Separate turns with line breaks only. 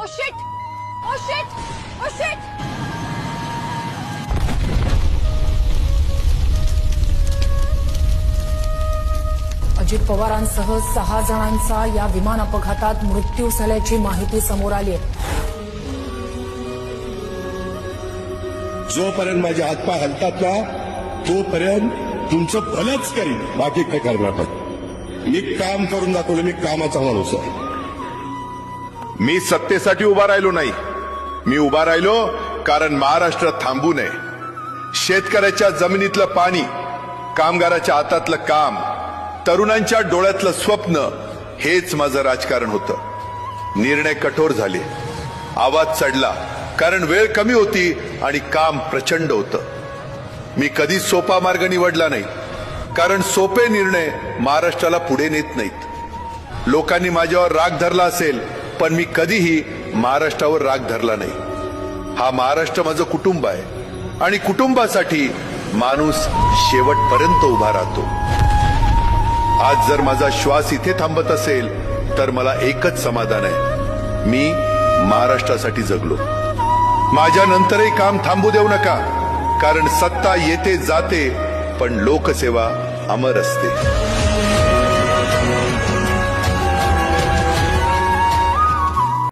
ओ shit oh shit oh shit. Ajit पवारांसह 6 जणांचा या विमान अपघातात मृत्यू झाल्याची माहिती समोर आली आहे.
जोपर्यंत माझे हातपाय हलतात ना तोपर्यंत तुमचं भलंच करीन, बाकी काय करणार नाही. मी काम करून दाखवलं, मी कामाचा माणूस आहे.
मी सत्तेसाठी उभा राहिलो नाही, मी उभा राहिलो कारण महाराष्ट्र थांबू नये. शेतकऱ्याच्या जमिनीतलं पाणी, कामगाराच्या हातातलं काम, तरुणांच्या डोळ्यातलं स्वप्न, हेच माझं राजकारण होतं. निर्णय कठोर झाले, आवाज चढला, कारण वेळ कमी होती आणि काम प्रचंड होतं. मी कधी सोपा मार्ग निवडला नाही, कारण सोपे निर्णय महाराष्ट्राला पुढे नेत नाहीत. लोकांनी माझ्यावर राग धरला असेल, पण मी कधीही महाराष्ट्रावर राग धरला नाही. हा महाराष्ट्र माझं कुटुंब आहे आणि कुटुंबासाठी माणूस शेवटपर्यंत उभा राहतो. आज जर माझा श्वास इथे थांबत असेल तर मला एकच समाधान आहे, मी महाराष्ट्रासाठी जगलो. माझ्या नंतरही काम थांबू देऊ नका, कारण सत्ता येते जाते पण लोकसेवा अमर असते.